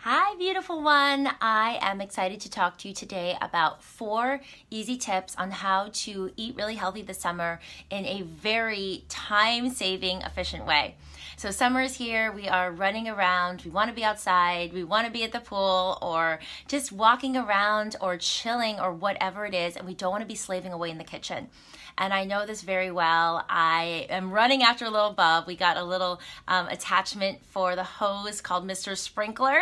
Hi, beautiful one. I am excited to talk to you today about 4 easy tips on how to eat really healthy this summer in a very time-saving, efficient way. So summer is here, we are running around, we want to be outside, we want to be at the pool or just walking around or chilling or whatever it is, and we don't want to be slaving away in the kitchen. And I know this very well. I am running after a little bub. We got a little attachment for the hose called Mr. Sprinkler,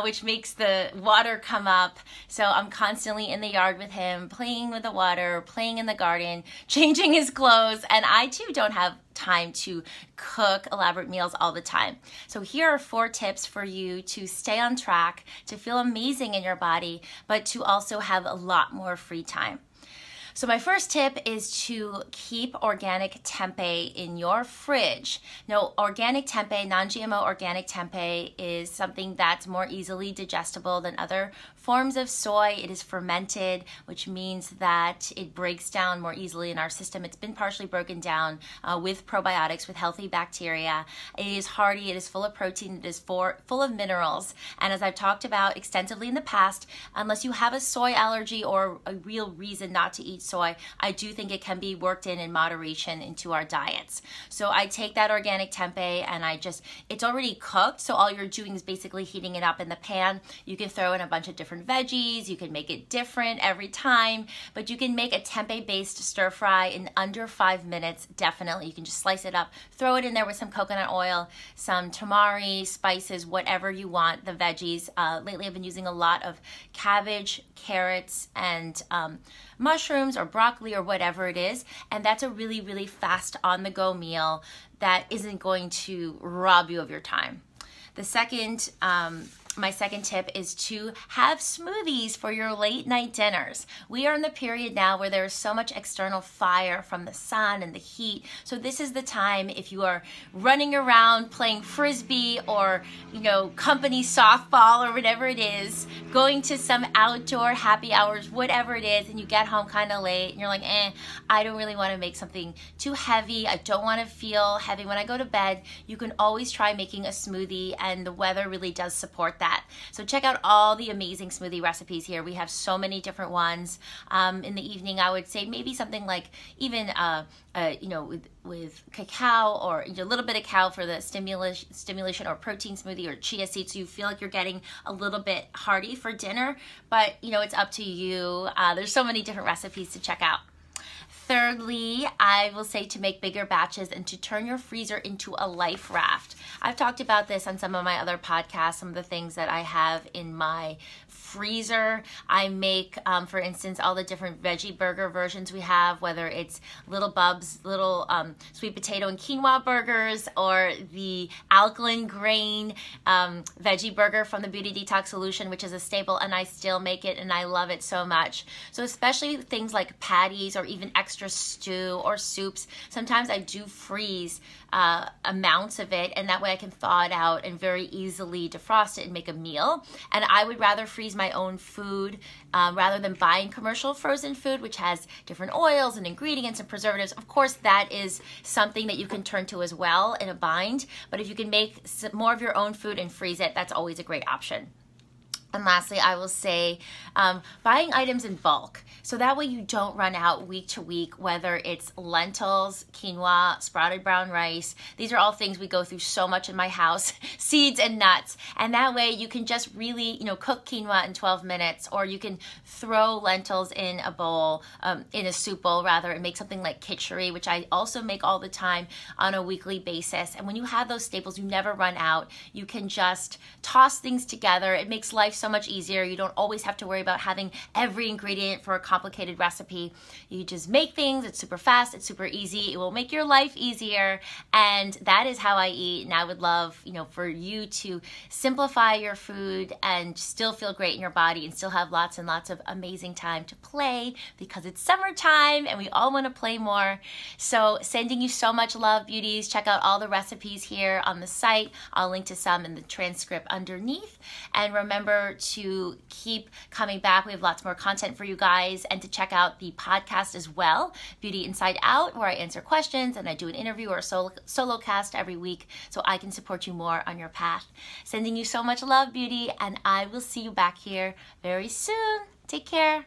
which makes the water come up. So I'm constantly in the yard with him, playing with the water, playing in the garden, changing his clothes, and I too don't have time to cook elaborate meals all the time. So here are 4 tips for you to stay on track, to feel amazing in your body, but to also have a lot more free time. So my first tip is to keep organic tempeh in your fridge. Now, organic tempeh, non-GMO organic tempeh is something that's more easily digestible than other forms of soy. It is fermented, which means that it breaks down more easily in our system. It's been partially broken down with probiotics, with healthy bacteria. It is hearty, it is full of protein, it is full of minerals. And as I've talked about extensively in the past, unless you have a soy allergy or a real reason not to eat soy, I do think it can be worked in moderation into our diets. So I take that organic tempeh and it's already cooked, so all you're doing is basically heating it up in the pan. You can throw in a bunch of different veggies, you can make it different every time, but you can make a tempeh-based stir fry in under 5 minutes, definitely. You can just slice it up, throw it in there with some coconut oil, some tamari, spices, whatever you want, the veggies. Lately I've been using a lot of cabbage, carrots, and mushrooms or broccoli or whatever it is, and that's a really, really fast on-the-go meal that isn't going to rob you of your time. My second tip is to have smoothies for your late night dinners. We are in the period now where there is so much external fire from the sun and the heat. So this is the time, if you are running around playing frisbee or, company softball or whatever it is, going to some outdoor happy hours, whatever it is, and you get home kind of late and you're like, I don't really want to make something too heavy. I don't want to feel heavy when I go to bed. You can always try making a smoothie, and the weather really does support that. So check out all the amazing smoothie recipes here. We have so many different ones. In the evening, I would say maybe something like even with cacao or a little bit of cacao for the stimulation or protein smoothie, or chia seeds, so you feel like you're getting a little bit hearty for dinner. But it's up to you. There's so many different recipes to check out. Thirdly, I will say to make bigger batches and to turn your freezer into a life raft. I've talked about this on some of my other podcasts, some of the things that I have in my freezer. I make, for instance, all the different veggie burger versions we have, whether it's Little Bub's little sweet potato and quinoa burgers, or the alkaline grain veggie burger from the Beauty Detox Solution, which is a staple, and I still make it and I love it so much. So especially things like patties or even extra stew or soups, sometimes I do freeze amounts of it, and that way I can thaw it out and very easily defrost it and make a meal. And I would rather freeze my own food rather than buying commercial frozen food, which has different oils and ingredients and preservatives. Of course, that is something that you can turn to as well in a bind, but if you can make more of your own food and freeze it, that's always a great option. And lastly, I will say buying items in bulk. So that way you don't run out week to week, whether it's lentils, quinoa, sprouted brown rice. These are all things we go through so much in my house, seeds and nuts. And that way you can just really, cook quinoa in 12 minutes, or you can throw lentils in a bowl, in a soup bowl rather, and make something like khichdi, which I also make all the time on a weekly basis. And when you have those staples, you never run out. You can just toss things together. It makes life so much easier. You don't always have to worry about having every ingredient for a complicated recipe. You just make things. It's super fast. It's super easy. It will make your life easier. And that is how I eat. And I would love, for you to simplify your food and still feel great in your body and still have lots and lots of amazing time to play, because it's summertime and we all want to play more. So sending you so much love, beauties. Check out all the recipes here on the site. I'll link to some in the transcript underneath. And remember sure to keep coming back. We have lots more content for you guys, and to check out the podcast as well, Beauty Inside Out, where I answer questions and I do an interview or a solo cast every week so I can support you more on your path. Sending you so much love, beauty, and I will see you back here very soon. Take care.